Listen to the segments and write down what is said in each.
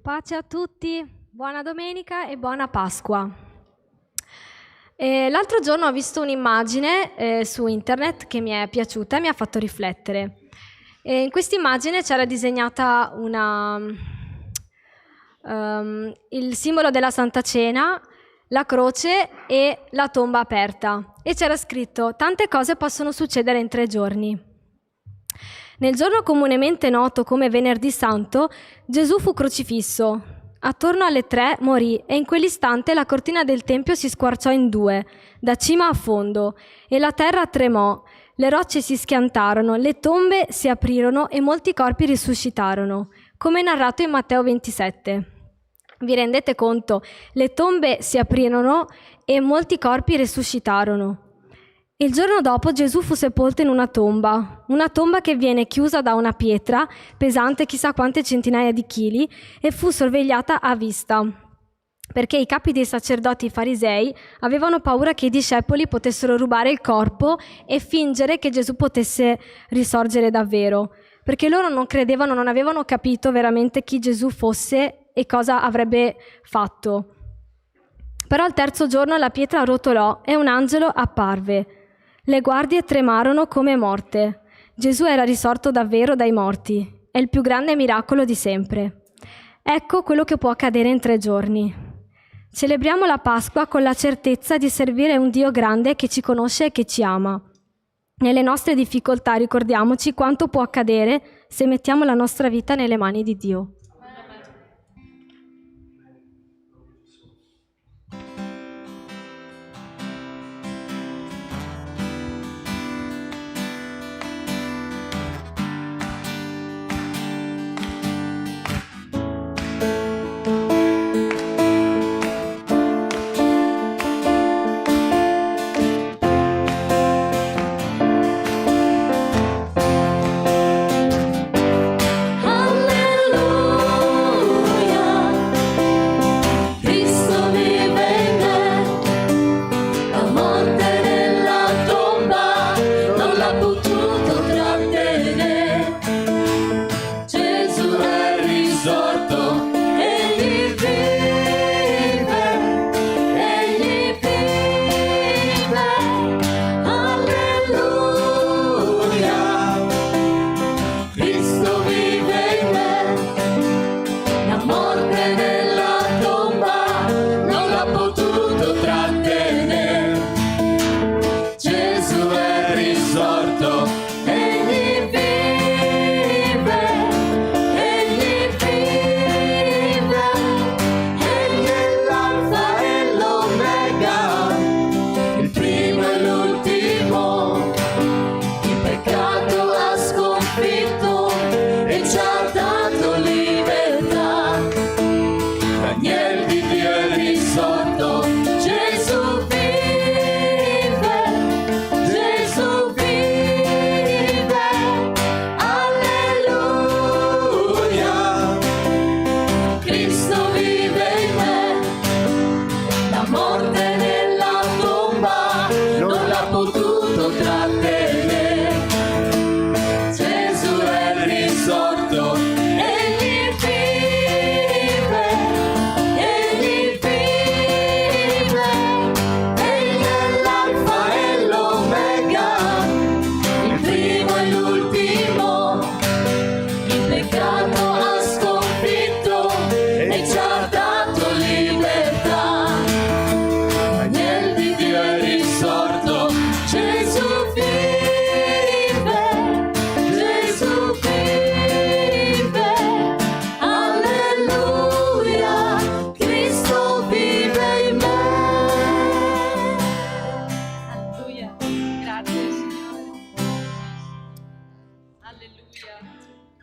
Pace a tutti, buona domenica e buona Pasqua. L'altro giorno ho visto un'immagine su internet che mi è piaciuta e mi ha fatto riflettere. In questa immagine c'era disegnata il simbolo della Santa Cena, la croce e la tomba aperta. E c'era scritto: tante cose possono succedere in 3 giorni. Nel giorno comunemente noto come Venerdì Santo, Gesù fu crocifisso. Attorno alle 3 morì e in quell'istante la cortina del Tempio si squarciò in 2, da cima a fondo, e la terra tremò, le rocce si schiantarono, le tombe si aprirono e molti corpi risuscitarono, come narrato in Matteo 27. Vi rendete conto? Le tombe si aprirono e molti corpi risuscitarono. Il giorno dopo Gesù fu sepolto in una tomba che viene chiusa da una pietra pesante chissà quante centinaia di chili e fu sorvegliata a vista, perché i capi dei sacerdoti e i farisei avevano paura che i discepoli potessero rubare il corpo e fingere che Gesù potesse risorgere davvero, perché loro non credevano, non avevano capito veramente chi Gesù fosse e cosa avrebbe fatto. Però al 3° giorno la pietra rotolò e un angelo apparve. Le guardie tremarono come morte. Gesù era risorto davvero dai morti. È il più grande miracolo di sempre. Ecco quello che può accadere in 3 giorni. Celebriamo la Pasqua con la certezza di servire un Dio grande che ci conosce e che ci ama. Nelle nostre difficoltà ricordiamoci quanto può accadere se mettiamo la nostra vita nelle mani di Dio.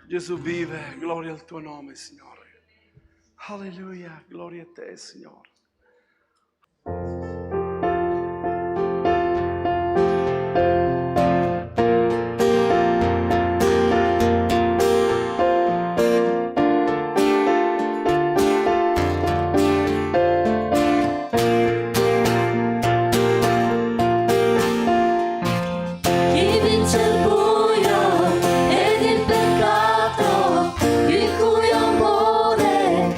Gesù vive, gloria al tuo nome, Signore. Alleluia, gloria a te, Signore. Il cui amore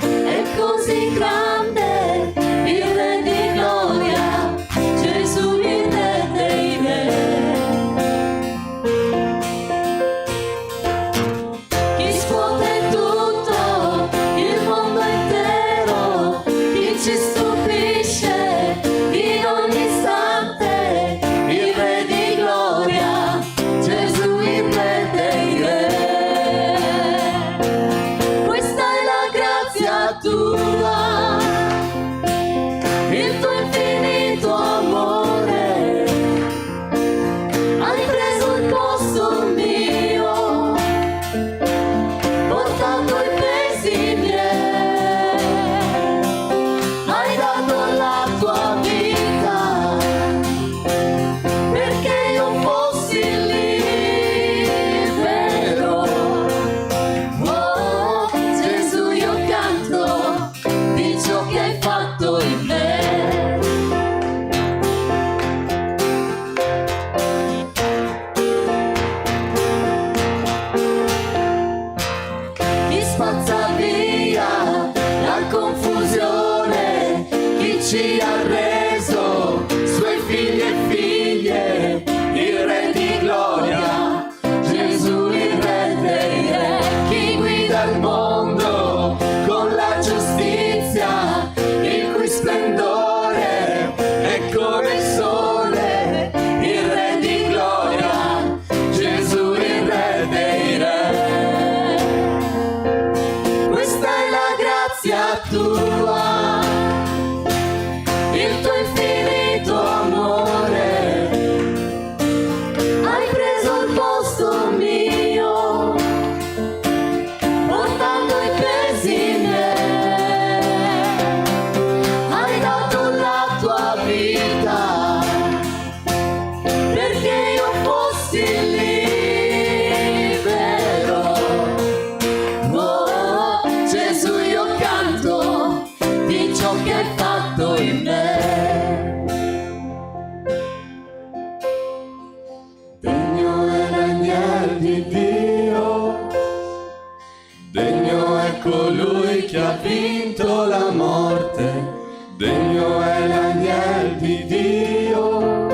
è colui che ha vinto la morte, degno è l'agnel di Dio.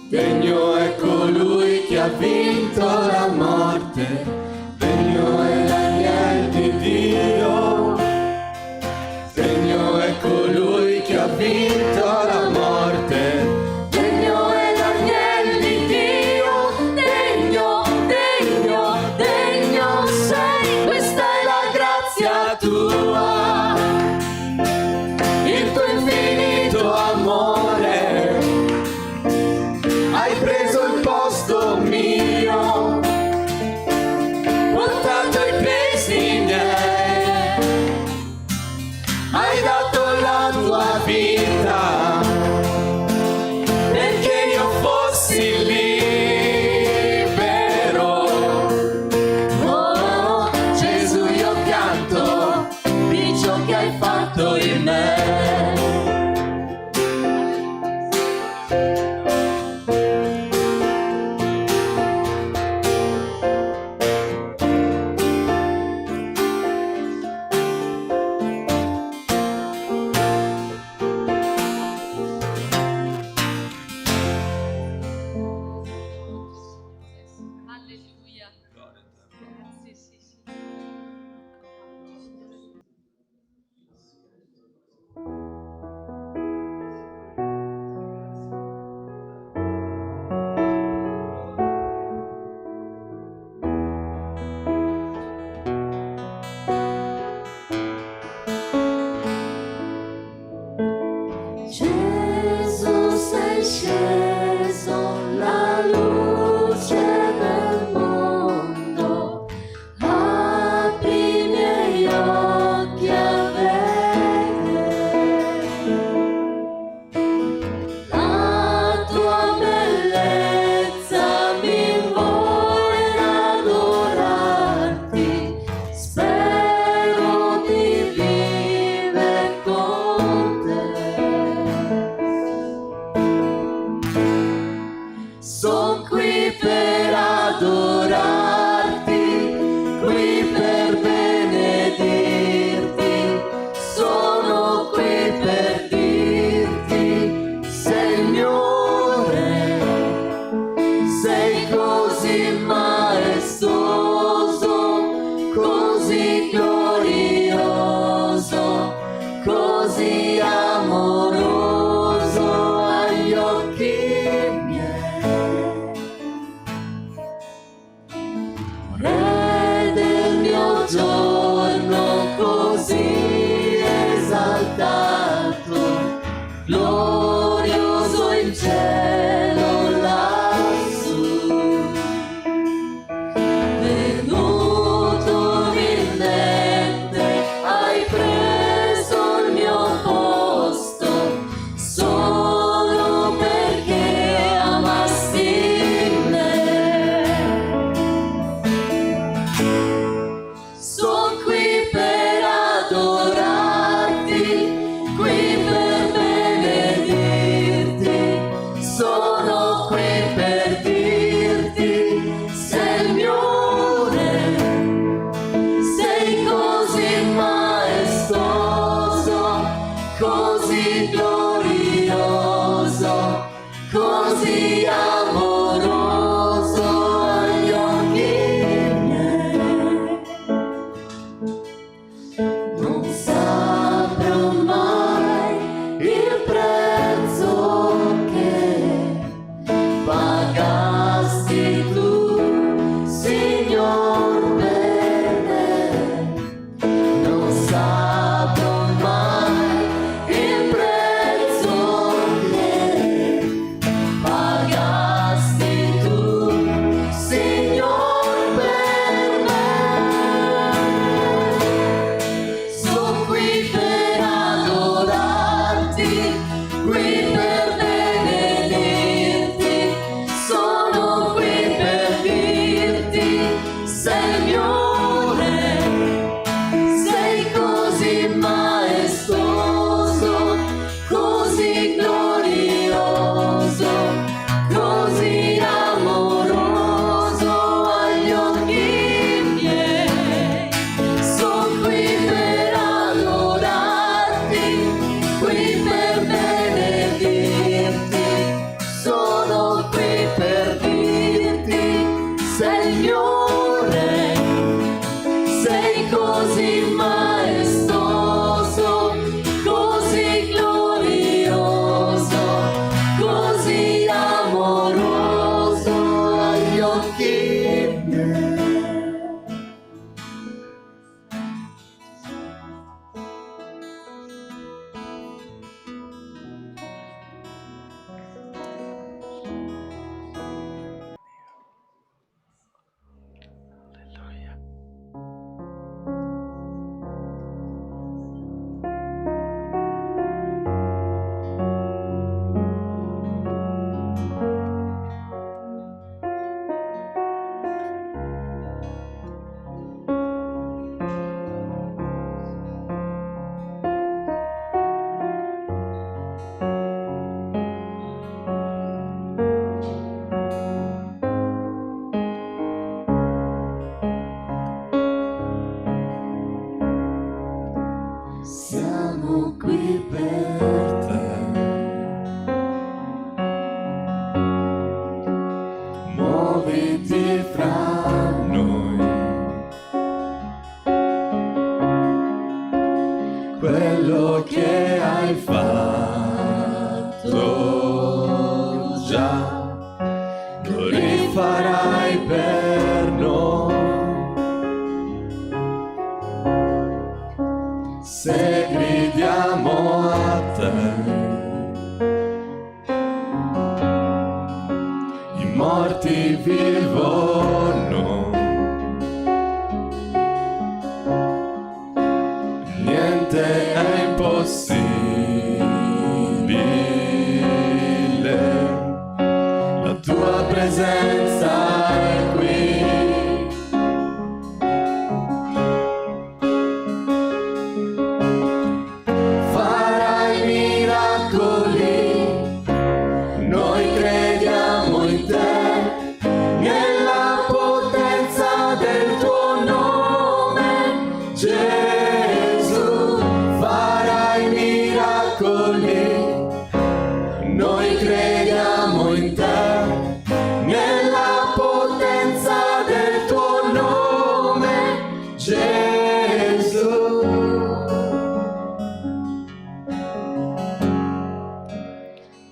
Degno è colui che ha vinto la morte, degno è l'agnel di Dio. Degno è colui che ha vinto la morte, degno è l'agnel di Dio. Degno, degno, degno sei, questa è la grazia tua, il tuo infinito amore. Hai preso il posto mio, portato i pesi miei, hai dato la tua vita perché io fossi libero. Oh, Gesù, io canto di ciò che hai fatto in me. Gesù, sei sceso, la luce del mondo, apri i miei occhi a vedere la tua bellezza, mi vuole adorarti, spero di vivere con te. Sono qui per adorarti, qui per benedirti, sono qui per dirti, Signore, sei così maestoso, così glorioso, così amoroso agli occhi miei. Re del mio giorno così esaltato, glorioso in cielo lassù, venuto umilmente, hai preso il mio posto, solo perché amasti me. così maestoso, così glorioso, così amoroso agli occhi miei. Alleluia. Siamo qui per te. Muoviti fra noi. Quello che hai fatto già, lo rifarai per noi. Se gridiamo a te, i morti vivono, niente è impossibile, la tua presenza è qui. Farai miracoli, noi crediamo in te, nella potenza del tuo nome, Gesù. Farai miracoli, noi crediamo in te, nella potenza del tuo nome, Gesù.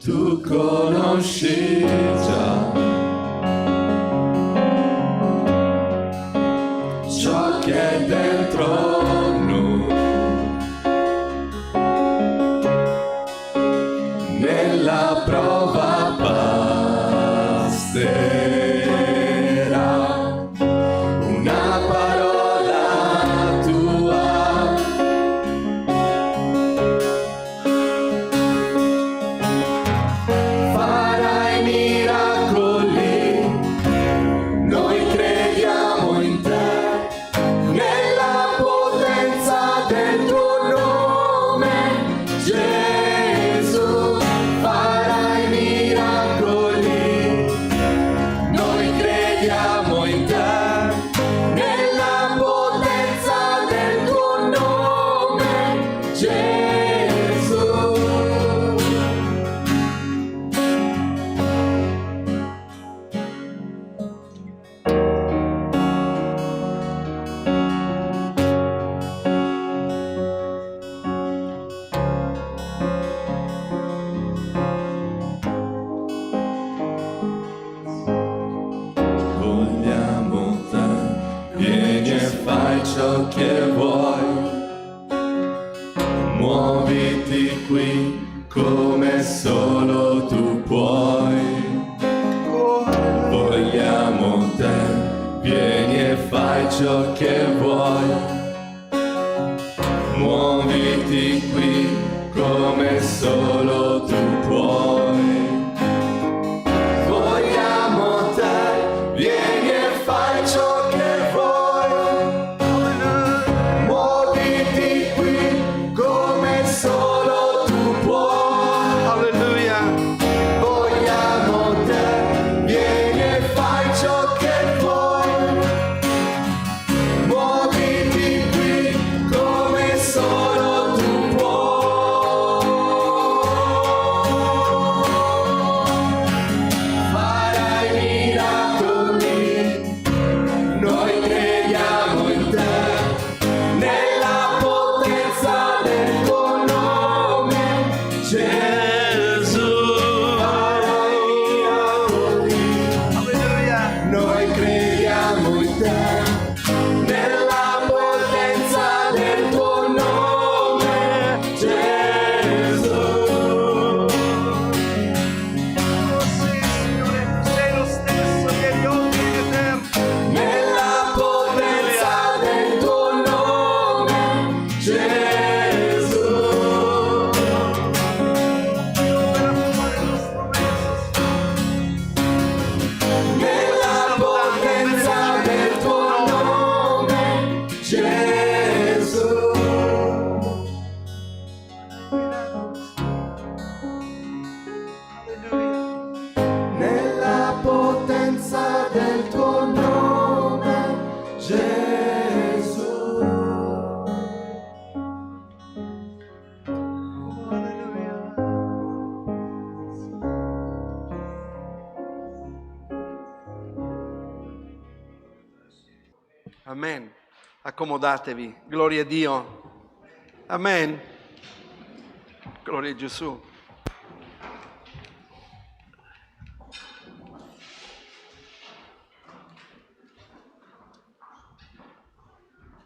Tu conosci già ciò che è dentro noi, nella prova basterà una parola tua. Farai miracoli, noi crediamo in te, nella potenza del tuo nome, Gesù. Farai miracoli, noi crediamo in te, nella potenza del tuo nome, Gesù. Vogliamo te, vieni e fai ciò che vuoi, muoviti qui come solo tu puoi. Vogliamo te, vieni e fai ciò che vuoi, muoviti qui come solo tu puoi. Vogliamo te, vieni e fai ciò che vuoi, muoviti qui come solo tu puoi. Alleluia. Vogliamo te, vieni e fai ciò che vuoi, muoviti qui come solo tu puoi. Amen. Accomodatevi. Gloria a Dio. Amen. Gloria a Gesù.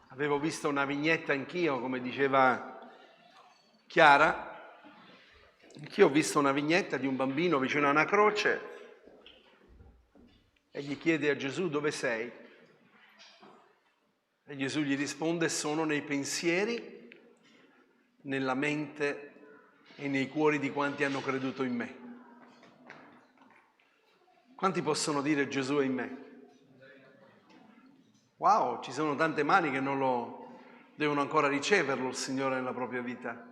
Avevo visto una vignetta anch'io, come diceva Chiara. Anch'io ho visto una vignetta di un bambino vicino a una croce e gli chiede a Gesù: dove sei? E Gesù gli risponde: sono nei pensieri, nella mente e nei cuori di quanti hanno creduto in me. Quanti possono dire Gesù è in me? Wow, ci sono tante mani che non lo devono ancora riceverlo il Signore nella propria vita.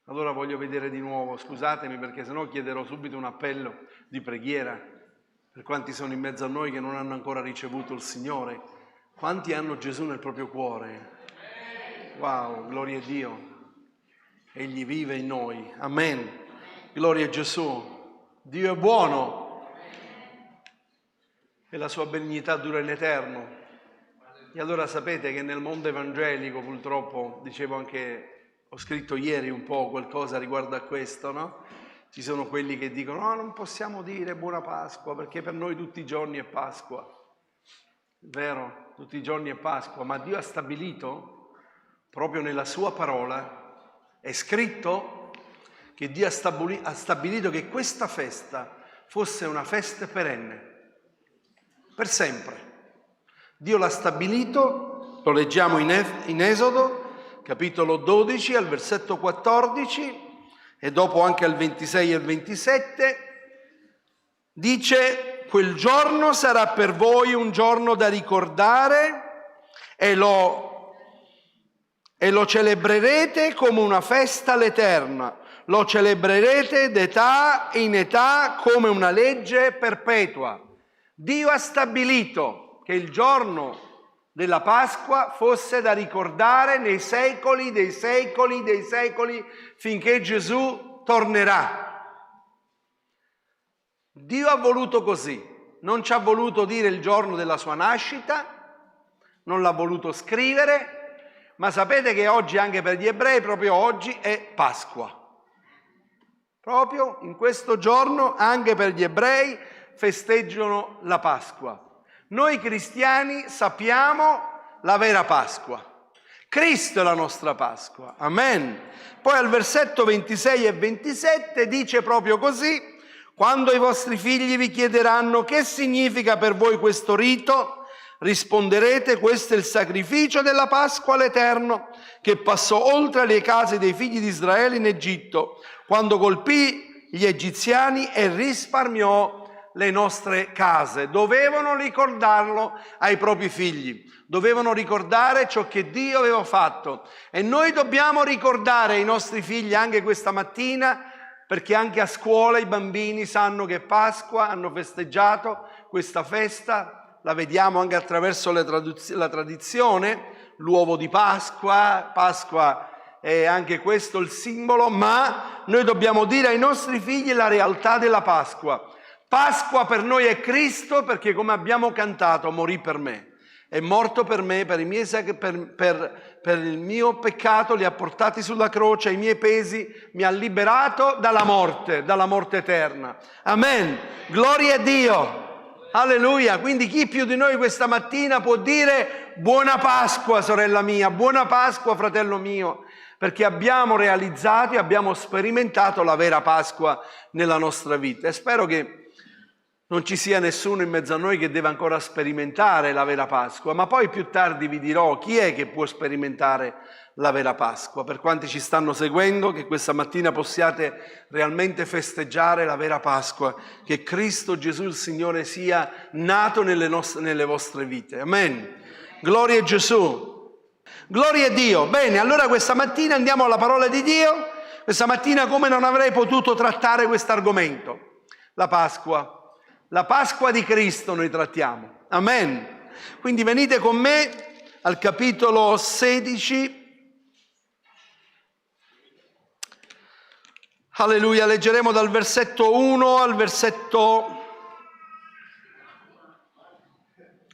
Allora voglio vedere di nuovo, scusatemi perché sennò chiederò subito un appello di preghiera per quanti sono in mezzo a noi che non hanno ancora ricevuto il Signore. Quanti hanno Gesù nel proprio cuore? Wow, gloria a Dio. Egli vive in noi. Amen. Gloria a Gesù. Dio è buono e la sua benignità dura in eterno. E allora sapete che nel mondo evangelico, purtroppo, dicevo anche, ho scritto ieri un po' qualcosa riguardo a questo, no? Ci sono quelli che dicono: no, non possiamo dire buona Pasqua perché per noi tutti i giorni è Pasqua. Vero, tutti i giorni è Pasqua, ma Dio ha stabilito, proprio nella sua parola, è scritto che Dio ha stabilito che questa festa fosse una festa perenne, per sempre. Dio l'ha stabilito, lo leggiamo in Esodo, capitolo 12, al versetto 14, e dopo anche al 26 e al 27, dice: quel giorno sarà per voi un giorno da ricordare e lo celebrerete come una festa all'eterna, lo celebrerete d'età in età come una legge perpetua. Dio ha stabilito che il giorno della Pasqua fosse da ricordare nei secoli dei secoli dei secoli finché Gesù tornerà. Dio ha voluto così, non ci ha voluto dire il giorno della sua nascita, non l'ha voluto scrivere, ma sapete che oggi anche per gli ebrei, proprio oggi, è Pasqua. Proprio in questo giorno anche per gli ebrei festeggiano la Pasqua. Noi cristiani sappiamo la vera Pasqua. Cristo è la nostra Pasqua. Amen. Poi al versetto 26 e 27 dice proprio così: quando i vostri figli vi chiederanno che significa per voi questo rito, risponderete: questo è il sacrificio della Pasqua all'Eterno, che passò oltre le case dei figli di Israele in Egitto, quando colpì gli egiziani e risparmiò le nostre case. Dovevano ricordarlo ai propri figli, dovevano ricordare ciò che Dio aveva fatto, e noi dobbiamo ricordare ai nostri figli anche questa mattina, perché anche a scuola i bambini sanno che Pasqua, hanno festeggiato questa festa, la vediamo anche attraverso la tradizione, l'uovo di Pasqua, Pasqua è anche questo il simbolo, ma noi dobbiamo dire ai nostri figli la realtà della Pasqua. Pasqua per noi è Cristo, perché come abbiamo cantato morì per me, è morto per me, per il mio peccato li ha portati sulla croce, i miei pesi, mi ha liberato dalla morte eterna. Amen, gloria a Dio, alleluia. Quindi chi più di noi questa mattina può dire buona Pasqua sorella mia, buona Pasqua fratello mio, perché abbiamo realizzato e abbiamo sperimentato la vera Pasqua nella nostra vita. E spero che non ci sia nessuno in mezzo a noi che deve ancora sperimentare la vera Pasqua, ma poi più tardi vi dirò chi è che può sperimentare la vera Pasqua. Per quanti ci stanno seguendo, che questa mattina possiate realmente festeggiare la vera Pasqua, che Cristo Gesù il Signore sia nato nelle vostre vite. Amen. Gloria a Gesù. Gloria a Dio. Bene, allora questa mattina andiamo alla parola di Dio. Questa mattina come non avrei potuto trattare questo argomento? La Pasqua. La Pasqua di Cristo noi trattiamo. Amen. Quindi venite con me al capitolo 16. Alleluia, leggeremo dal versetto 1 al versetto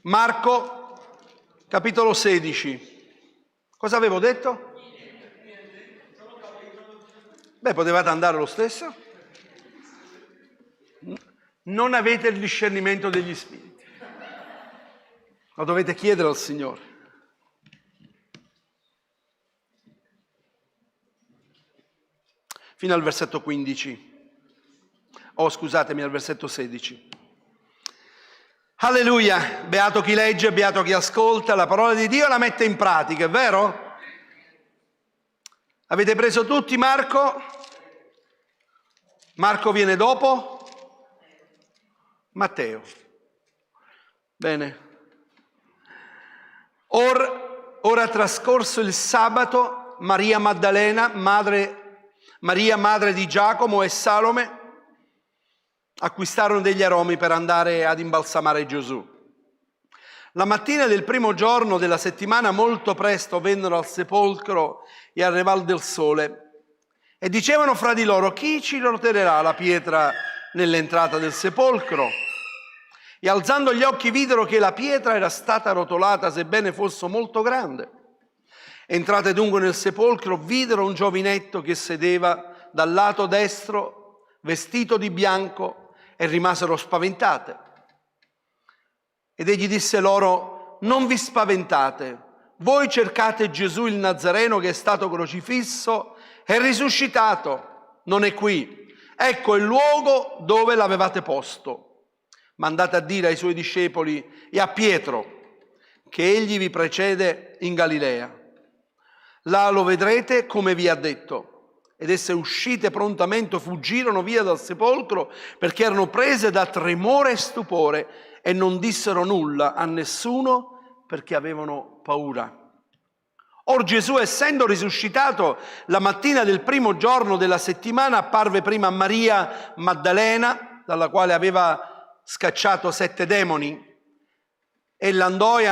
Marco capitolo 16. Cosa avevo detto? Beh, potevate andare lo stesso. Non avete il discernimento degli spiriti. Lo dovete chiedere al Signore. Fino al versetto 15. Scusatemi, al versetto 16. Alleluia, beato chi legge, beato chi ascolta la parola di Dio e la mette in pratica, è vero? Avete preso tutti Marco? Marco viene dopo? Matteo. Bene. Ora trascorso il sabato, Maria Maddalena, Maria madre di Giacomo e Salome, acquistarono degli aromi per andare ad imbalsamare Gesù. La mattina del primo giorno della settimana molto presto vennero al sepolcro e al reval del sole e dicevano fra di loro: chi ci rotolerà la pietra nell'entrata del sepolcro? E alzando gli occhi videro che la pietra era stata rotolata, sebbene fosse molto grande. Entrate dunque nel sepolcro, videro un giovinetto che sedeva dal lato destro, vestito di bianco, e rimasero spaventate. Ed egli disse loro: non vi spaventate, voi cercate Gesù il Nazareno che è stato crocifisso, è risuscitato, non è qui. Ecco il luogo dove l'avevate posto. Ma andate a dire ai suoi discepoli e a Pietro che egli vi precede in Galilea. Là lo vedrete come vi ha detto. Ed esse uscite prontamente fuggirono via dal sepolcro perché erano prese da tremore e stupore e non dissero nulla a nessuno perché avevano paura. Or Gesù, essendo risuscitato la mattina del primo giorno della settimana, apparve prima a Maria Maddalena, dalla quale aveva scacciato 7 demoni, e l'andò e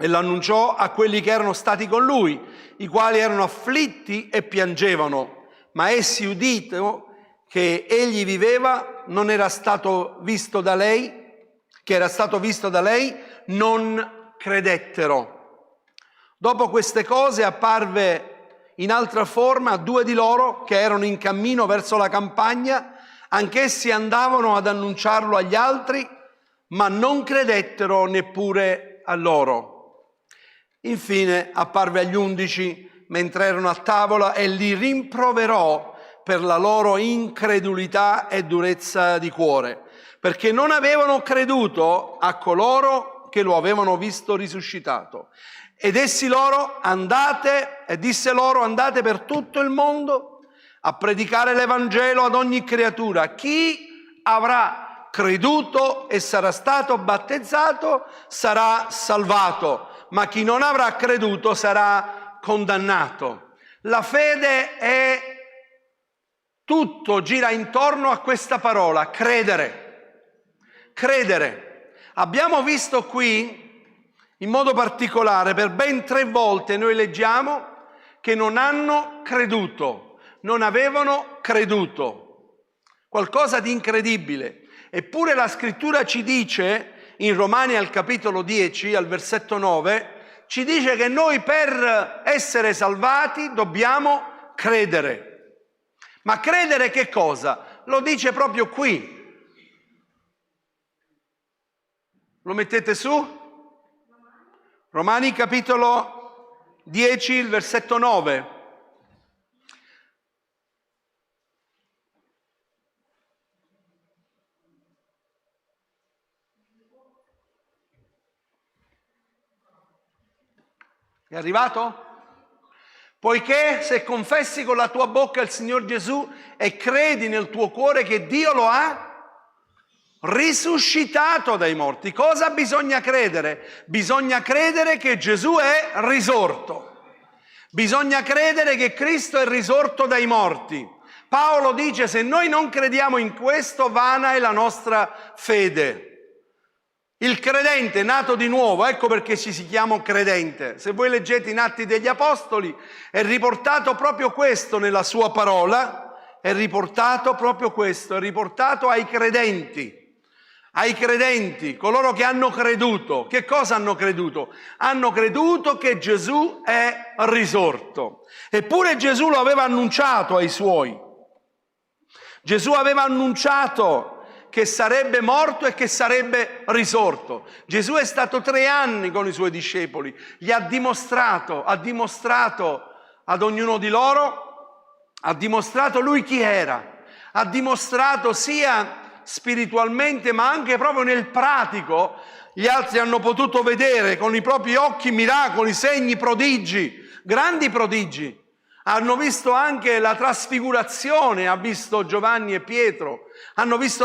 l'annunciò a quelli che erano stati con lui, i quali erano afflitti e piangevano, ma essi, udito che egli viveva, non era stato visto da lei, che era stato visto da lei, non credettero. Dopo queste cose apparve in altra forma a 2 di loro che erano in cammino verso la campagna, anch'essi andavano ad annunciarlo agli altri, ma non credettero neppure a loro. Infine apparve agli 11 mentre erano a tavola e li rimproverò per la loro incredulità e durezza di cuore, perché non avevano creduto a coloro che lo avevano visto risuscitato. Ed essi loro disse loro: andate per tutto il mondo a predicare l'Evangelo ad ogni creatura. Chi avrà creduto e sarà stato battezzato sarà salvato, ma chi non avrà creduto sarà condannato. La fede è tutto, gira intorno a questa parola, credere. Credere. Abbiamo visto qui, in modo particolare, per ben 3 volte noi leggiamo che non hanno creduto, non avevano creduto. Qualcosa di incredibile. Eppure la Scrittura ci dice, in Romani al capitolo 10, al versetto 9, ci dice che noi per essere salvati dobbiamo credere. Ma credere che cosa? Lo dice proprio qui. Lo mettete su? Romani capitolo 10, il versetto 9. È arrivato? Poiché se confessi con la tua bocca il Signor Gesù e credi nel tuo cuore che Dio lo ha risuscitato dai morti. Cosa bisogna credere? Bisogna credere che Gesù è risorto. Bisogna credere che Cristo è risorto dai morti. Paolo dice: se noi non crediamo in questo, vana è la nostra fede. Il credente nato di nuovo, ecco perché ci si chiama credente. Se voi leggete in Atti degli Apostoli, è riportato proprio questo nella sua parola, è riportato proprio questo, è riportato ai credenti. ai credenti, coloro che hanno creduto. Che cosa hanno creduto? Hanno creduto che Gesù è risorto. Eppure Gesù lo aveva annunciato ai suoi. Gesù aveva annunciato che sarebbe morto e che sarebbe risorto. Gesù è stato 3 anni con i suoi discepoli, gli ha dimostrato ad ognuno di loro, ha dimostrato lui chi era, ha dimostrato sia spiritualmente ma anche proprio nel pratico. Gli altri hanno potuto vedere con i propri occhi miracoli, segni, prodigi, grandi prodigi. Hanno visto anche la trasfigurazione, ha visto Giovanni e Pietro, hanno visto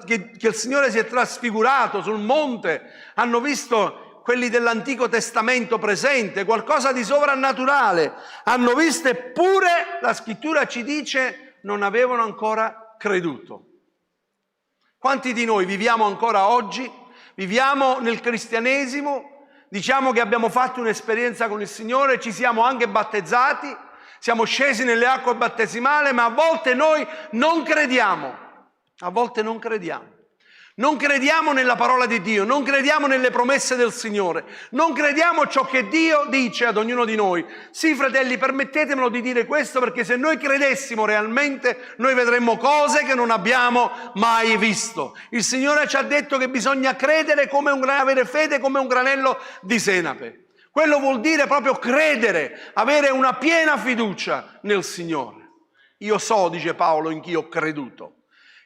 che il Signore si è trasfigurato sul monte, hanno visto quelli dell'Antico Testamento presente, qualcosa di sovrannaturale, hanno visto, eppure la Scrittura ci dice non avevano ancora creduto. Quanti di noi viviamo ancora oggi, viviamo nel cristianesimo, diciamo che abbiamo fatto un'esperienza con il Signore, ci siamo anche battezzati, siamo scesi nelle acque battesimali, ma a volte noi non crediamo. A volte non crediamo. Non crediamo nella parola di Dio, non crediamo nelle promesse del Signore, non crediamo ciò che Dio dice ad ognuno di noi. Sì, fratelli, permettetemelo di dire questo, perché se noi credessimo realmente, noi vedremmo cose che non abbiamo mai visto. Il Signore ci ha detto che bisogna credere avere fede come un granello di senape. Quello vuol dire proprio credere, avere una piena fiducia nel Signore. Io so, dice Paolo, in chi ho creduto.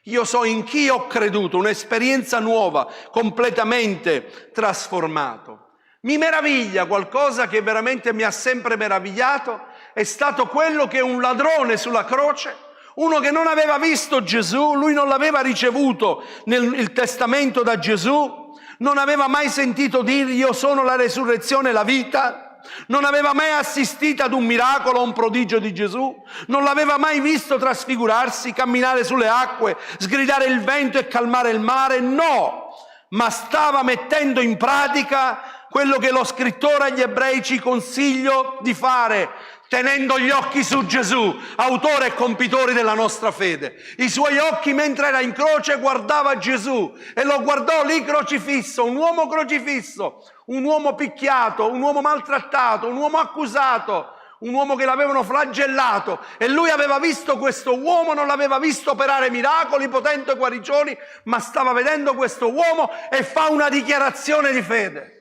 Io so in chi ho creduto, un'esperienza nuova, completamente trasformato. Mi meraviglia, qualcosa che veramente mi ha sempre meravigliato, è stato quello che un ladrone sulla croce, uno che non aveva visto Gesù, lui non l'aveva ricevuto nel testamento da Gesù, non aveva mai sentito dire io sono la resurrezione e la vita, non aveva mai assistito ad un miracolo, a un prodigio di Gesù, non l'aveva mai visto trasfigurarsi, camminare sulle acque, sgridare il vento e calmare il mare, no, ma stava mettendo in pratica quello che lo scrittore agli Ebrei ci consiglia di fare, tenendo gli occhi su Gesù, autore e compitore della nostra fede. I suoi occhi mentre era in croce guardava Gesù e lo guardò lì crocifisso, un uomo crocifisso, un uomo picchiato, un uomo maltrattato, un uomo accusato, un uomo che l'avevano flagellato, e lui aveva visto questo uomo, non l'aveva visto operare miracoli, potenti guarigioni, ma stava vedendo questo uomo e fa una dichiarazione di fede.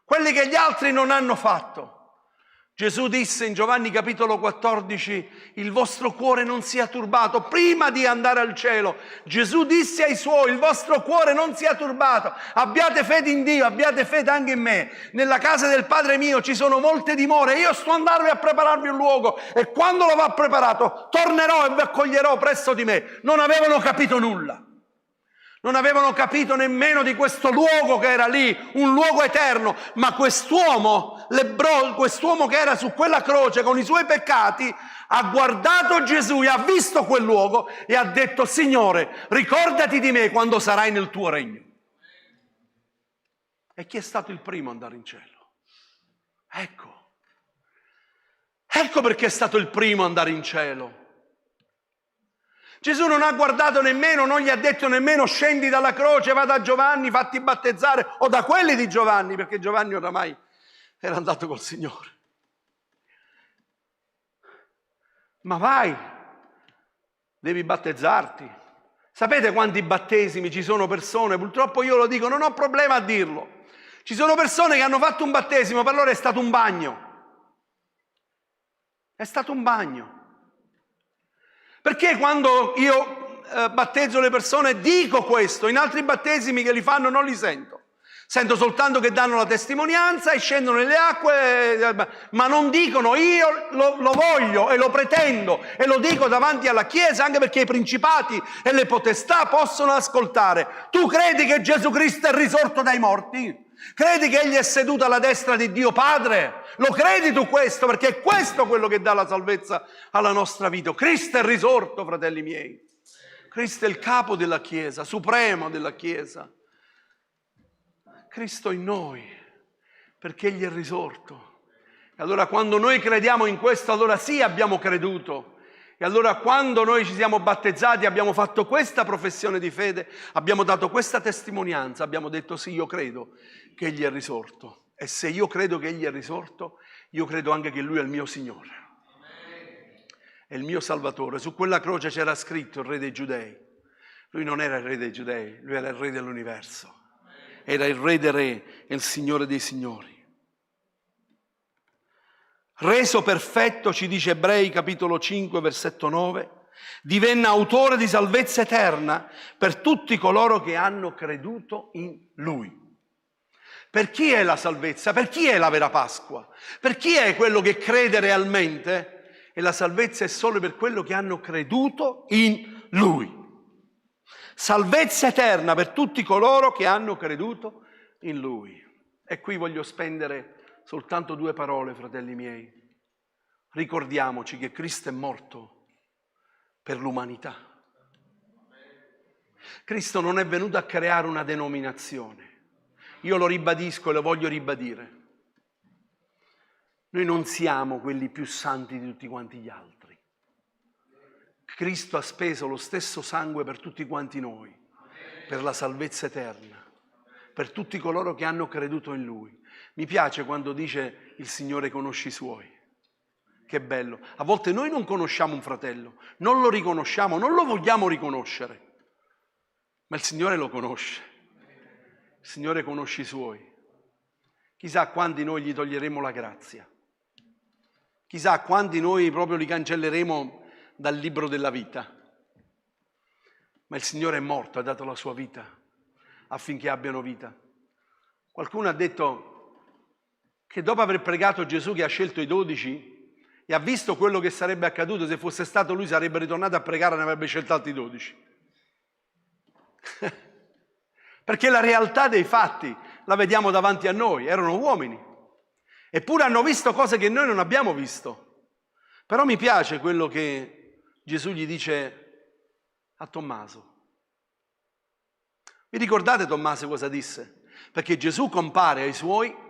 Quelli che gli altri non hanno fatto. Gesù disse in Giovanni capitolo 14, il vostro cuore non sia turbato. Prima di andare al cielo, Gesù disse ai suoi, il vostro cuore non sia turbato, abbiate fede in Dio, abbiate fede anche in me. Nella casa del Padre mio ci sono molte dimore, io sto andando a prepararvi un luogo e quando lo va preparato tornerò e vi accoglierò presso di me. Non avevano capito nulla. Non avevano capito nemmeno di questo luogo che era lì, un luogo eterno, ma quest'uomo che era su quella croce con i suoi peccati, ha guardato Gesù e ha visto quel luogo e ha detto, Signore, ricordati di me quando sarai nel tuo regno. E chi è stato il primo ad andare in cielo? Ecco perché è stato il primo ad andare in cielo. Gesù non ha guardato nemmeno, non gli ha detto nemmeno scendi dalla croce, va da Giovanni, fatti battezzare, o da quelli di Giovanni, perché Giovanni oramai era andato col Signore. Ma vai, devi battezzarti. Sapete quanti battesimi ci sono persone? Purtroppo io lo dico, non ho problema a dirlo. Ci sono persone che hanno fatto un battesimo, per loro è stato un bagno. È stato un bagno. Perché quando io battezzo le persone dico questo, in altri battesimi che li fanno non li sento. Sento soltanto che danno la testimonianza e scendono nelle acque, ma non dicono io lo voglio e lo pretendo e lo dico davanti alla Chiesa, anche perché i principati e le potestà possono ascoltare. Tu credi che Gesù Cristo è risorto dai morti? Credi che Egli è seduto alla destra di Dio Padre? Lo credi tu questo? Perché è questo quello che dà la salvezza alla nostra vita. Cristo è risorto, fratelli miei. Cristo è il capo della Chiesa, supremo della Chiesa. Cristo in noi, perché Egli è risorto. E allora quando noi crediamo in questo, allora sì abbiamo creduto. E allora quando noi ci siamo battezzati, abbiamo fatto questa professione di fede, abbiamo dato questa testimonianza, abbiamo detto sì, io credo che Egli è risorto. E se io credo che Egli è risorto, io credo anche che Lui è il mio Signore, è il mio Salvatore. Su quella croce c'era scritto il Re dei Giudei. Lui non era il Re dei Giudei, Lui era il Re dell'universo. Era il Re dei Re e il Signore dei Signori. Reso perfetto, ci dice Ebrei capitolo 5, versetto 9, divenne autore di salvezza eterna per tutti coloro che hanno creduto in Lui. Per chi è la salvezza? Per chi è la vera Pasqua? Per chi è quello che crede realmente? E la salvezza è solo per quello che hanno creduto in Lui. Salvezza eterna per tutti coloro che hanno creduto in Lui. E qui voglio spendere soltanto 2 parole, fratelli miei. Ricordiamoci che Cristo è morto per l'umanità. Cristo non è venuto a creare una denominazione. Io lo ribadisco e lo voglio ribadire. Noi non siamo quelli più santi di tutti quanti gli altri. Cristo ha speso lo stesso sangue per tutti quanti noi, per la salvezza eterna, per tutti coloro che hanno creduto in Lui. Mi piace quando dice il Signore conosce i Suoi. Che bello. A volte noi non conosciamo un fratello, non lo riconosciamo, non lo vogliamo riconoscere, ma il Signore lo conosce. Il Signore conosce i Suoi. Chissà quanti noi gli toglieremo la grazia. Chissà quanti noi proprio li cancelleremo dal libro della vita. Ma il Signore è morto, ha dato la sua vita affinché abbiano vita. Qualcuno ha detto che dopo aver pregato Gesù che ha scelto i 12 e ha visto quello che sarebbe accaduto, se fosse stato lui sarebbe ritornato a pregare e ne avrebbe scelto altri 12. Perché la realtà dei fatti la vediamo davanti a noi, erano uomini, eppure hanno visto cose che noi non abbiamo visto. Però mi piace quello che Gesù gli dice a Tommaso. Vi ricordate Tommaso cosa disse? Perché Gesù compare ai Suoi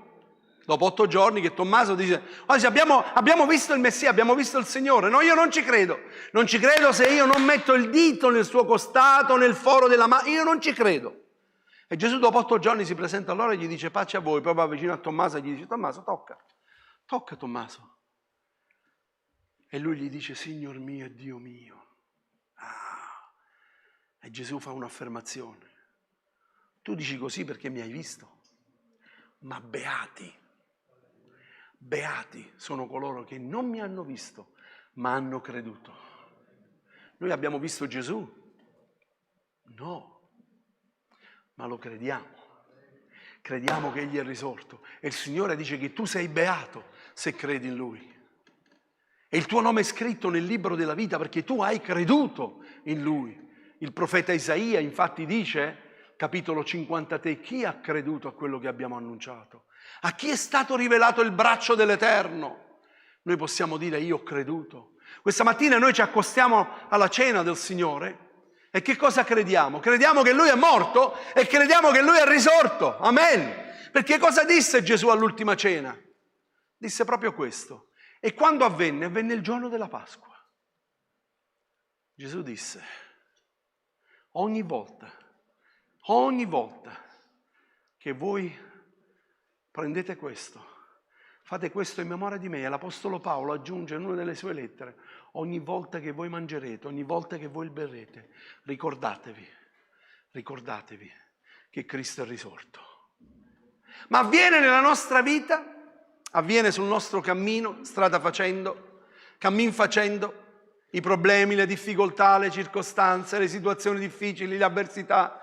dopo 8 giorni che Tommaso dice abbiamo visto il Messia, abbiamo visto il Signore. No, io non ci credo. Non ci credo se io non metto il dito nel suo costato, nel foro della mano. Io non ci credo. E Gesù dopo 8 giorni si presenta a loro e gli dice pace a voi. Poi va vicino a Tommaso e gli dice Tommaso tocca Tommaso. E lui gli dice Signor mio e Dio mio. E Gesù fa un'affermazione. Tu dici così perché mi hai visto, ma beati sono coloro che non mi hanno visto, ma hanno creduto. Noi abbiamo visto Gesù? No. Ma lo crediamo. Crediamo che Egli è risorto. E il Signore dice che tu sei beato se credi in Lui. E il tuo nome è scritto nel libro della vita perché tu hai creduto in Lui. Il profeta Isaia infatti dice, capitolo 53, chi ha creduto a quello che abbiamo annunciato? A chi è stato rivelato il braccio dell'Eterno? Noi possiamo dire io ho creduto. Questa mattina noi ci accostiamo alla cena del Signore. E che cosa crediamo? Crediamo che Lui è morto e crediamo che Lui è risorto. Amen. Perché cosa disse Gesù all'ultima cena? Disse proprio questo. E quando avvenne? Avvenne il giorno della Pasqua. Gesù disse, ogni volta che voi prendete questo, fate questo in memoria di me. E l'Apostolo Paolo aggiunge in una delle sue lettere, ogni volta che voi mangerete, ogni volta che voi berrete, ricordatevi che Cristo è risorto. Ma avviene nella nostra vita, avviene sul nostro cammino, strada facendo, cammin facendo, i problemi, le difficoltà, le circostanze, le situazioni difficili, le avversità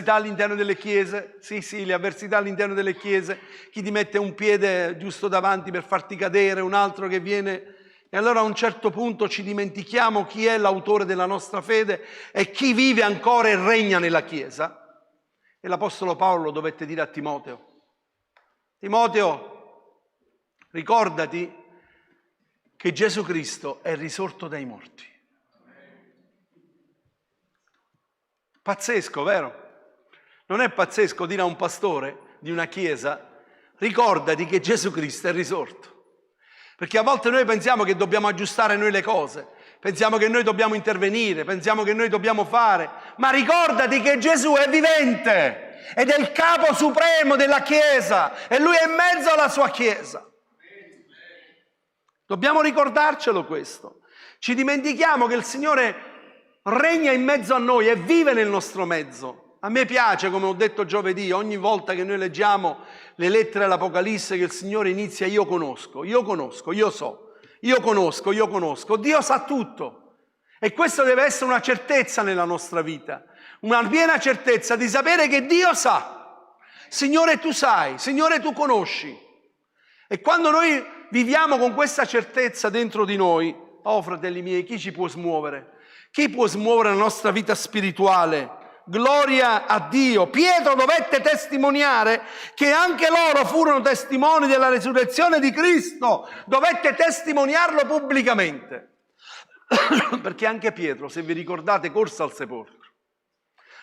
all'interno delle chiese, sì, le avversità all'interno delle chiese, chi ti mette un piede giusto davanti per farti cadere, un altro che viene, e allora a un certo punto ci dimentichiamo chi è l'autore della nostra fede e chi vive ancora e regna nella Chiesa. E l'Apostolo Paolo dovette dire a Timoteo, ricordati che Gesù Cristo è risorto dai morti. Pazzesco, vero? Non è pazzesco dire a un pastore di una chiesa, ricordati che Gesù Cristo è risorto. Perché a volte noi pensiamo che dobbiamo aggiustare noi le cose, pensiamo che noi dobbiamo intervenire, pensiamo che noi dobbiamo fare, ma ricordati che Gesù è vivente ed è il capo supremo della Chiesa e Lui è in mezzo alla sua Chiesa. Dobbiamo ricordarcelo questo. Ci dimentichiamo che il Signore regna in mezzo a noi e vive nel nostro mezzo. A me piace, come ho detto giovedì, ogni volta che noi leggiamo le lettere all'Apocalisse, che il Signore inizia: io conosco, io so, io conosco. Dio sa tutto. E questo deve essere una certezza nella nostra vita, una piena certezza di sapere che Dio sa. Signore, tu sai, Signore, tu conosci. E quando noi viviamo con questa certezza dentro di noi, oh fratelli miei, chi ci può smuovere? Chi può smuovere la nostra vita spirituale? Gloria a Dio. Pietro dovette testimoniare che anche loro furono testimoni della resurrezione di Cristo. Dovette testimoniarlo pubblicamente. Perché anche Pietro, se vi ricordate, corse al sepolcro.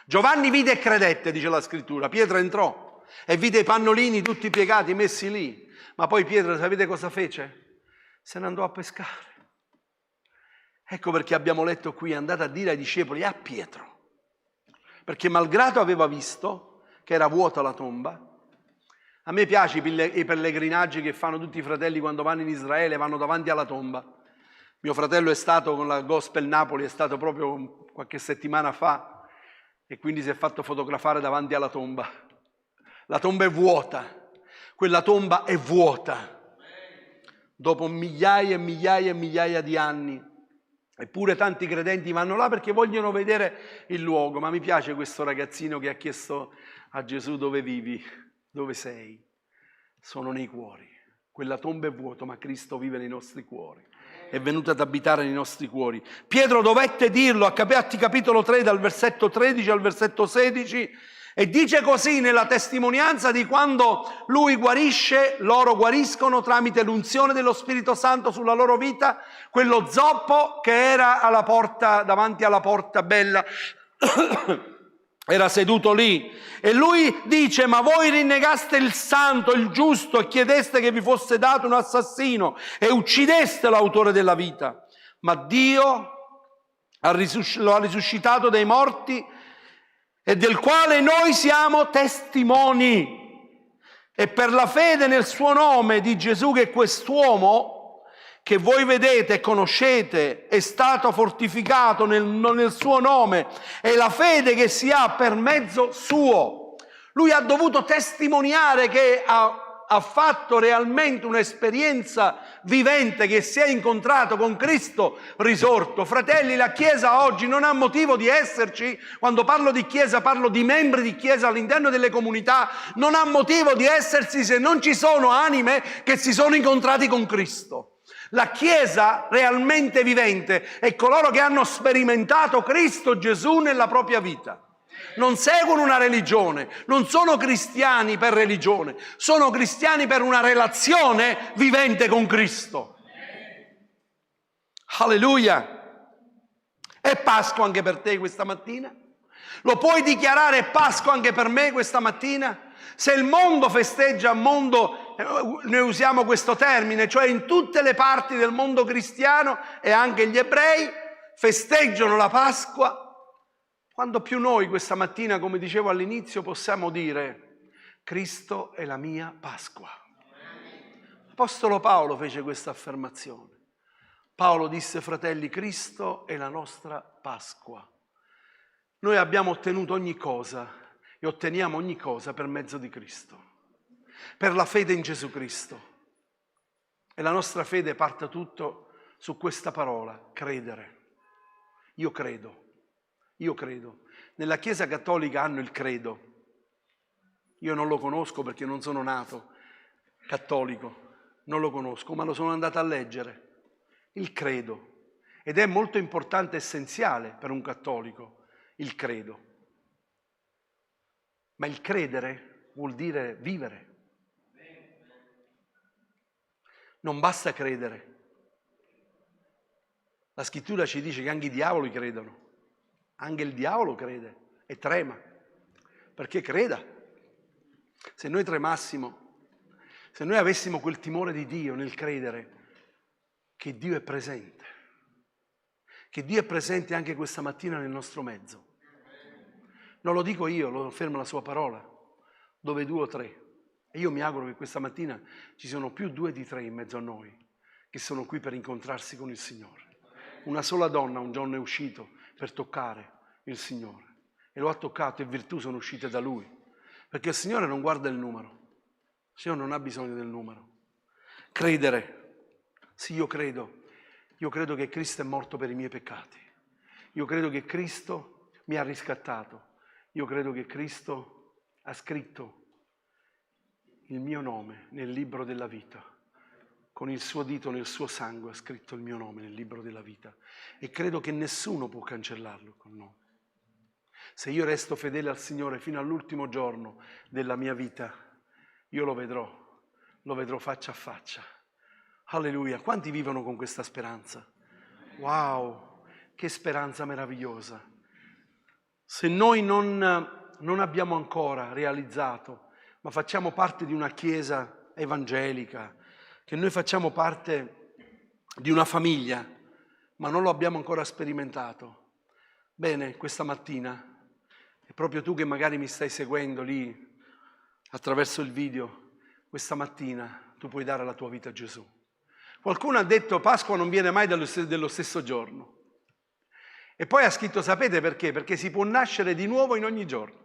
Giovanni vide e credette, dice la scrittura. Pietro entrò e vide i pannolini tutti piegati, messi lì. Ma poi Pietro, sapete cosa fece? Se ne andò a pescare. Ecco perché abbiamo letto qui: è andato a dire ai discepoli, a Pietro. Perché malgrado aveva visto che era vuota la tomba, a me piace i pellegrinaggi che fanno tutti i fratelli quando vanno in Israele, vanno davanti alla tomba. Mio fratello è stato con la Gospel Napoli, è stato proprio qualche settimana fa e quindi si è fatto fotografare davanti alla tomba. La tomba è vuota, quella tomba è vuota, dopo migliaia e migliaia e migliaia di anni. Eppure tanti credenti vanno là perché vogliono vedere il luogo. Ma mi piace questo ragazzino che ha chiesto a Gesù: dove vivi? Dove sei? Sono nei cuori. Quella tomba è vuota, ma Cristo vive nei nostri cuori. È venuto ad abitare nei nostri cuori. Pietro dovette dirlo a Atti capitolo 3 dal versetto 13 al versetto 16 e dice così nella testimonianza di quando lui guarisce, loro guariscono tramite l'unzione dello Spirito Santo sulla loro vita, quello zoppo che era alla porta, davanti alla porta bella, era seduto lì e lui dice: ma voi rinnegaste il santo, il giusto e chiedeste che vi fosse dato un assassino e uccideste l'autore della vita, ma Dio lo ha risuscitato dai morti e del quale noi siamo testimoni. E per la fede nel suo nome di Gesù, che quest'uomo che voi vedete e conoscete è stato fortificato nel suo nome, e la fede che si ha per mezzo suo. Lui ha dovuto testimoniare che ha fatto realmente un'esperienza vivente, che si è incontrato con Cristo risorto. Fratelli, la Chiesa oggi non ha motivo di esserci. Quando parlo di Chiesa parlo di membri di Chiesa all'interno delle comunità. Non ha motivo di esserci se non ci sono anime che si sono incontrati con Cristo. La Chiesa realmente vivente è coloro che hanno sperimentato Cristo Gesù nella propria vita. Non seguono una religione, non sono cristiani per religione, sono cristiani per una relazione vivente con Cristo. Alleluia! È Pasqua anche per te questa mattina? Lo puoi dichiarare: è Pasqua anche per me questa mattina? Se il mondo festeggia, noi usiamo questo termine, cioè in tutte le parti del mondo cristiano e anche gli ebrei festeggiano la Pasqua, quando più noi questa mattina, come dicevo all'inizio, possiamo dire: Cristo è la mia Pasqua. L'Apostolo Paolo fece questa affermazione. Paolo disse: fratelli, Cristo è la nostra Pasqua. Noi abbiamo ottenuto ogni cosa e otteniamo ogni cosa per mezzo di Cristo, per la fede in Gesù Cristo. E la nostra fede parte tutto su questa parola: credere. Io credo. Io credo. Nella Chiesa Cattolica hanno il credo. Io non lo conosco perché non sono nato cattolico, non lo conosco, ma lo sono andato a leggere. Il credo. Ed è molto importante, essenziale per un cattolico, il credo. Ma il credere vuol dire vivere. Non basta credere. La scrittura ci dice che anche i diavoli credono. Anche il diavolo crede e trema, perché creda. Se noi tremassimo, se noi avessimo quel timore di Dio nel credere che Dio è presente, che Dio è presente anche questa mattina nel nostro mezzo. Non lo dico io, lo afferma la sua parola, dove 2 o 3. E io mi auguro che questa mattina ci siano più 2 di 3 in mezzo a noi, che sono qui per incontrarsi con il Signore. Una sola donna un giorno è uscito per toccare il Signore e lo ha toccato e virtù sono uscite da lui, perché il Signore non guarda il numero, il Signore non ha bisogno del numero. Credere, sì, io credo che Cristo è morto per i miei peccati, io credo che Cristo mi ha riscattato, io credo che Cristo ha scritto il mio nome nel libro della vita. Con il suo dito nel suo sangue ha scritto il mio nome nel libro della vita e credo che nessuno può cancellarlo con noi. Se io resto fedele al Signore fino all'ultimo giorno della mia vita, io lo vedrò faccia a faccia. Alleluia! Quanti vivono con questa speranza? Wow! Che speranza meravigliosa! Se noi non abbiamo ancora realizzato, ma facciamo parte di una chiesa evangelica, che noi facciamo parte di una famiglia, ma non lo abbiamo ancora sperimentato. Bene, questa mattina, è proprio tu che magari mi stai seguendo lì attraverso il video, questa mattina tu puoi dare la tua vita a Gesù. Qualcuno ha detto Pasqua non viene mai dello stesso giorno. E poi ha scritto, sapete perché? Perché si può nascere di nuovo in ogni giorno.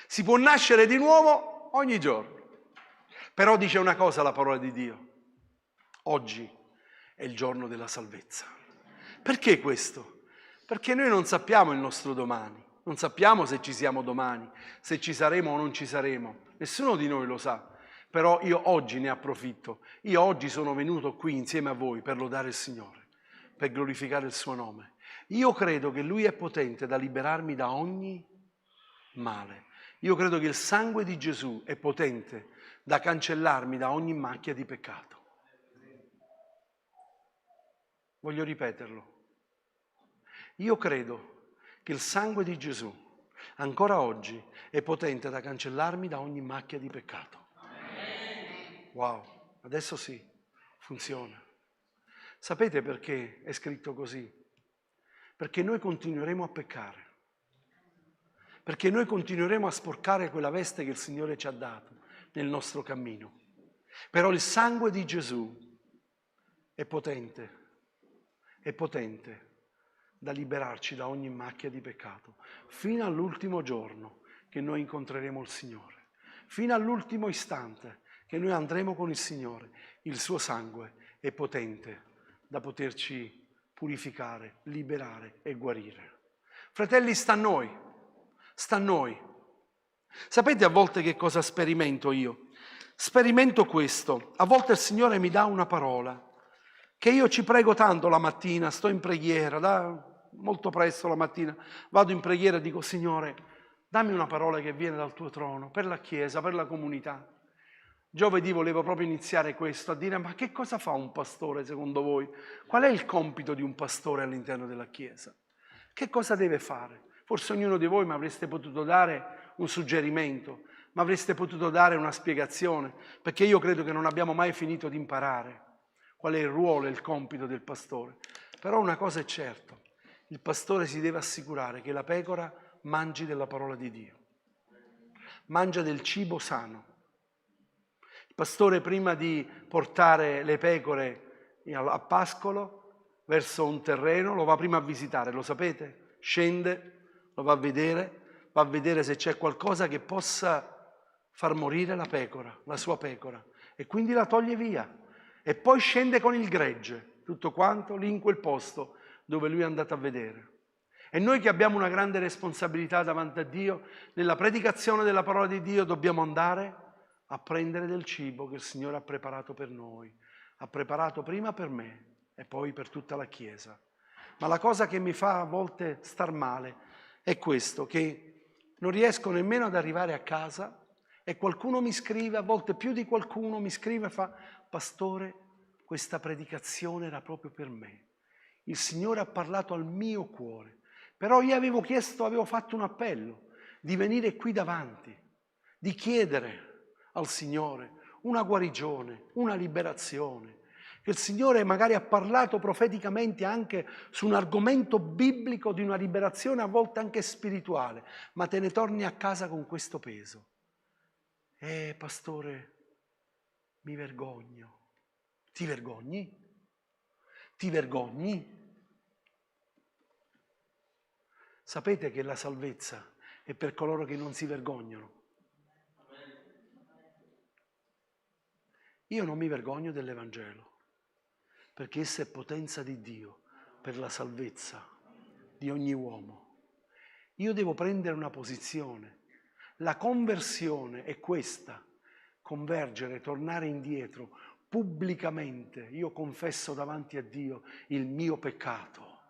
Si può nascere di nuovo ogni giorno. Però dice una cosa la parola di Dio. Oggi è il giorno della salvezza. Perché questo? Perché noi non sappiamo il nostro domani. Non sappiamo se ci siamo domani, se ci saremo o non ci saremo. Nessuno di noi lo sa. Però io oggi ne approfitto. Io oggi sono venuto qui insieme a voi per lodare il Signore, per glorificare il suo nome. Io credo che Lui è potente da liberarmi da ogni male. Io credo che il sangue di Gesù è potente da cancellarmi da ogni macchia di peccato. Voglio ripeterlo. Io credo che il sangue di Gesù ancora oggi è potente da cancellarmi da ogni macchia di peccato. Wow, adesso sì, funziona. Sapete perché è scritto così? Perché noi continueremo a peccare. Perché noi continueremo a sporcare quella veste che il Signore ci ha dato nel nostro cammino. Però il sangue di Gesù è potente da liberarci da ogni macchia di peccato, fino all'ultimo giorno che noi incontreremo il Signore, fino all'ultimo istante che noi andremo con il Signore. Il suo sangue è potente da poterci purificare, liberare e guarire. Fratelli, sta a noi. Sapete a volte che cosa sperimento io? Sperimento questo. A volte il Signore mi dà una parola che io ci prego tanto la mattina, sto in preghiera, molto presto la mattina, vado in preghiera e dico Signore, dammi una parola che viene dal tuo trono, per la Chiesa, per la comunità. Giovedì volevo proprio iniziare questo, a dire ma che cosa fa un pastore secondo voi? Qual è il compito di un pastore all'interno della Chiesa? Che cosa deve fare? Forse ognuno di voi mi avreste potuto dare un suggerimento, mi avreste potuto dare una spiegazione, perché io credo che non abbiamo mai finito di imparare qual è il ruolo e il compito del pastore. Però una cosa è certa, il pastore si deve assicurare che la pecora mangi della parola di Dio, mangia del cibo sano. Il pastore prima di portare le pecore a pascolo verso un terreno lo va prima a visitare, lo sapete? Scende, lo va a vedere se c'è qualcosa che possa far morire la pecora, la sua pecora, e quindi la toglie via. E poi scende con il gregge, tutto quanto, lì in quel posto dove lui è andato a vedere. E noi che abbiamo una grande responsabilità davanti a Dio, nella predicazione della parola di Dio dobbiamo andare a prendere del cibo che il Signore ha preparato per noi. Ha preparato prima per me e poi per tutta la Chiesa. Ma la cosa che mi fa a volte star male è questo, che non riesco nemmeno ad arrivare a casa e qualcuno mi scrive, a volte più di qualcuno mi scrive e fa Pastore, questa predicazione era proprio per me. Il Signore ha parlato al mio cuore. Però io avevo fatto un appello di venire qui davanti, di chiedere al Signore una guarigione, una liberazione. che il Signore magari ha parlato profeticamente anche su un argomento biblico di una liberazione a volte anche spirituale, ma te ne torni a casa con questo peso. Pastore, mi vergogno. Ti vergogni? Ti vergogni? Sapete che la salvezza è per coloro che non si vergognano. Io non mi vergogno dell'Evangelo, perché esso è potenza di Dio per la salvezza di ogni uomo. Io devo prendere una posizione. La conversione è questa: convergere, tornare indietro pubblicamente. Io confesso davanti a Dio il mio peccato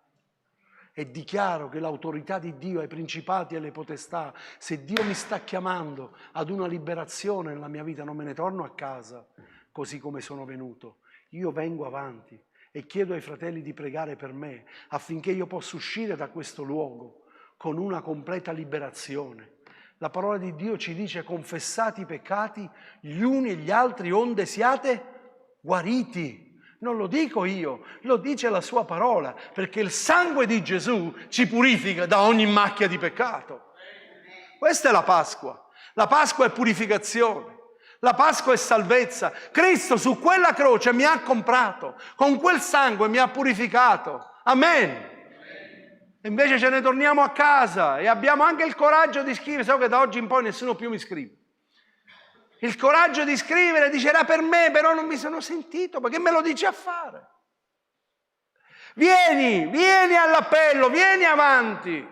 e dichiaro che l'autorità di Dio ai principati e alle potestà, se Dio mi sta chiamando ad una liberazione nella mia vita, non me ne torno a casa così come sono venuto. Io vengo avanti e chiedo ai fratelli di pregare per me affinché io possa uscire da questo luogo con una completa liberazione. La parola di Dio ci dice: confessate i peccati gli uni e gli altri onde siate guariti. Non lo dico io, lo dice la sua parola, perché il sangue di Gesù ci purifica da ogni macchia di peccato. Questa è la Pasqua. La Pasqua è purificazione. La Pasqua è salvezza. Cristo su quella croce mi ha comprato, con quel sangue mi ha purificato. Amen. E invece ce ne torniamo a casa e abbiamo anche il coraggio di scrivere. So che da oggi in poi nessuno più mi scrive. Il coraggio di scrivere, dice: era per me, però non mi sono sentito, perché me lo dici a fare? Vieni all'appello, vieni avanti.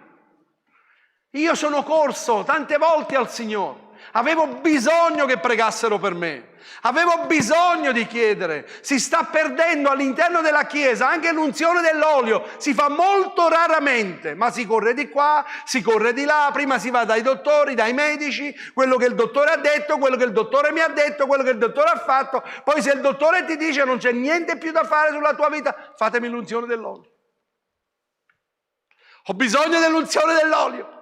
Io sono corso tante volte al Signore, avevo bisogno che pregassero per me, avevo bisogno di chiedere. Si sta perdendo all'interno della Chiesa anche l'unzione dell'olio, si fa molto raramente, ma si corre di qua, si corre di là, prima si va dai dottori, dai medici, quello che il dottore ha detto, quello che il dottore mi ha detto, quello che il dottore ha fatto, poi se il dottore ti dice non c'è niente più da fare sulla tua vita, fatemi l'unzione dell'olio. Ho bisogno dell'unzione dell'olio.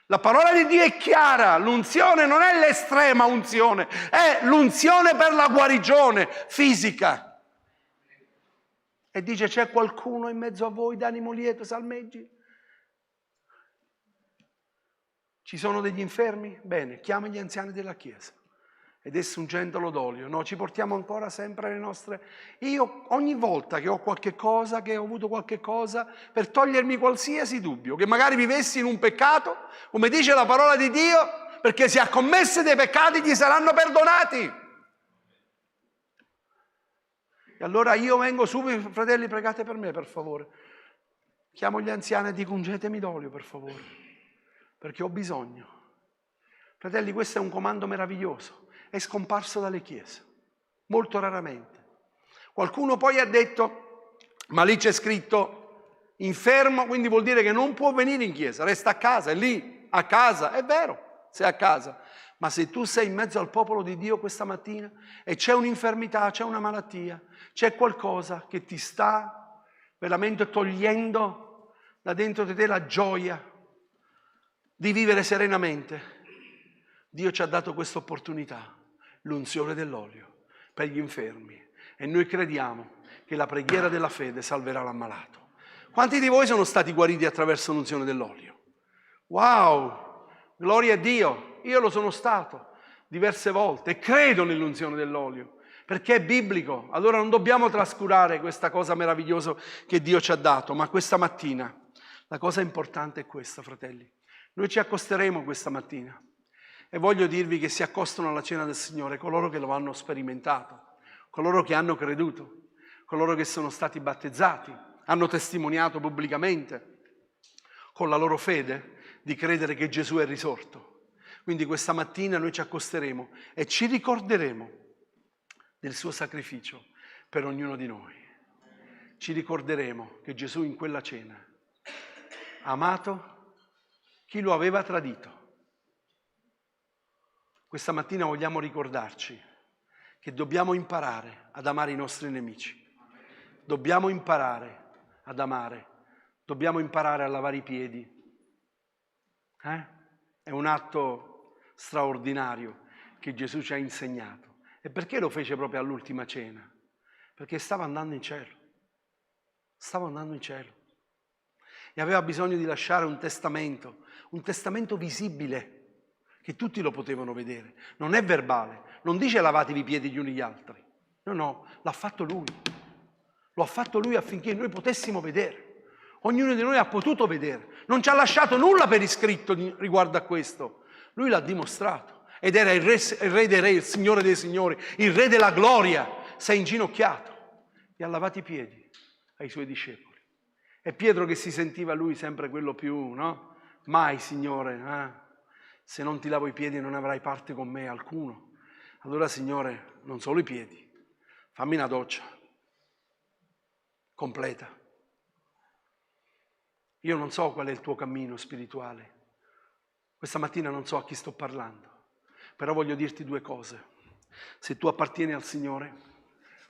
La parola di Dio è chiara, l'unzione non è l'estrema unzione, è l'unzione per la guarigione fisica. E dice: c'è qualcuno in mezzo a voi d'animo lieto, salmeggi? Ci sono degli infermi? Bene, chiama gli anziani della Chiesa ed essi ungendolo d'olio. No, ci portiamo ancora sempre le nostre... Io ogni volta che ho qualche cosa, che ho avuto qualche cosa, per togliermi qualsiasi dubbio, che magari vivessi in un peccato, come dice la parola di Dio, perché se ha commesso dei peccati gli saranno perdonati. E allora io vengo subito: fratelli, pregate per me, per favore. Chiamo gli anziani e dico: ungetemi d'olio, per favore, perché ho bisogno. Fratelli, questo è un comando meraviglioso. È scomparso dalle chiese, molto raramente. Qualcuno poi ha detto: ma lì c'è scritto infermo, quindi vuol dire che non può venire in chiesa, resta a casa, è lì, a casa. È vero, sei a casa, ma se tu sei in mezzo al popolo di Dio questa mattina e c'è un'infermità, c'è una malattia, c'è qualcosa che ti sta veramente togliendo da dentro di te la gioia di vivere serenamente, Dio ci ha dato questa opportunità, l'unzione dell'olio per gli infermi, e noi crediamo che la preghiera della fede salverà l'ammalato. Quanti di voi sono stati guariti attraverso l'unzione dell'olio? Wow, gloria a Dio, io lo sono stato diverse volte e credo nell'unzione dell'olio perché è biblico. Allora non dobbiamo trascurare questa cosa meravigliosa che Dio ci ha dato. Ma questa mattina la cosa importante è questa, fratelli: noi ci accosteremo questa mattina e voglio dirvi che si accostano alla cena del Signore coloro che lo hanno sperimentato, coloro che hanno creduto, coloro che sono stati battezzati, hanno testimoniato pubblicamente con la loro fede di credere che Gesù è risorto. Quindi questa mattina noi ci accosteremo e ci ricorderemo del suo sacrificio per ognuno di noi. Ci ricorderemo che Gesù in quella cena ha amato chi lo aveva tradito. Questa mattina vogliamo ricordarci che dobbiamo imparare ad amare i nostri nemici. Dobbiamo imparare ad amare. Dobbiamo imparare a lavare i piedi. È un atto straordinario che Gesù ci ha insegnato. E perché lo fece proprio all'ultima cena? Perché stava andando in cielo. Stava andando in cielo. E aveva bisogno di lasciare un testamento visibile, che tutti lo potevano vedere. Non è verbale, non dice lavatevi i piedi gli uni gli altri. No, l'ha fatto lui. Lo ha fatto lui affinché noi potessimo vedere. Ognuno di noi ha potuto vedere. Non ci ha lasciato nulla per iscritto riguardo a questo. Lui l'ha dimostrato. Ed era il re dei re, il Signore dei signori, il Re della gloria. Si è inginocchiato e ha lavato i piedi ai suoi discepoli. E Pietro che si sentiva lui sempre quello più, no? Mai, Signore, se non ti lavo i piedi non avrai parte con me alcuno. Allora, Signore, non solo i piedi, fammi una doccia completa. Io non so qual è il tuo cammino spirituale. Questa mattina non so a chi sto parlando, però voglio dirti due cose. Se tu appartieni al Signore,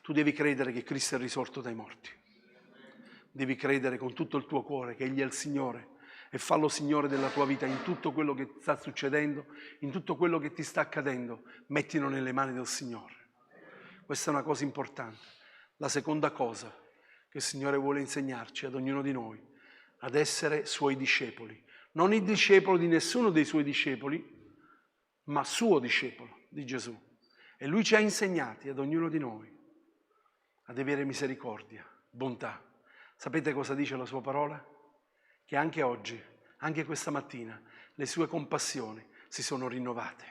tu devi credere che Cristo è risorto dai morti. Devi credere con tutto il tuo cuore che Egli è il Signore e fallo Signore della tua vita in tutto quello che sta succedendo, in tutto quello che ti sta accadendo. Mettilo nelle mani del Signore. Questa è una cosa importante. La seconda cosa che il Signore vuole insegnarci ad ognuno di noi, ad essere Suoi discepoli. Non il discepolo di nessuno dei Suoi discepoli, ma suo discepolo di Gesù. E Lui ci ha insegnati ad ognuno di noi ad avere misericordia, bontà. Sapete cosa dice la sua parola? Che anche oggi, anche questa mattina, le sue compassioni si sono rinnovate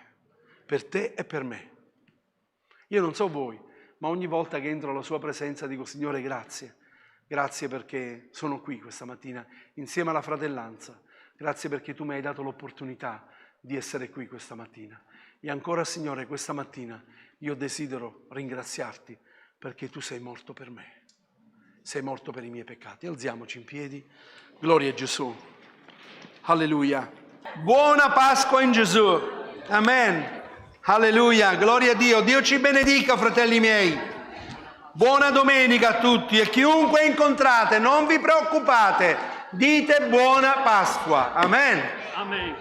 per te e per me. Io non so voi, ma ogni volta che entro alla sua presenza dico: Signore, grazie. Grazie perché sono qui questa mattina insieme alla fratellanza. Grazie perché tu mi hai dato l'opportunità di essere qui questa mattina. E ancora, Signore, questa mattina io desidero ringraziarti perché tu sei morto per me. Sei morto per i miei peccati. Alziamoci in piedi. Gloria a Gesù. Alleluia. Buona Pasqua in Gesù. Amen. Alleluia. Gloria a Dio. Dio ci benedica, fratelli miei. Buona domenica a tutti e chiunque incontrate, non vi preoccupate. Dite buona Pasqua. Amen. Amen.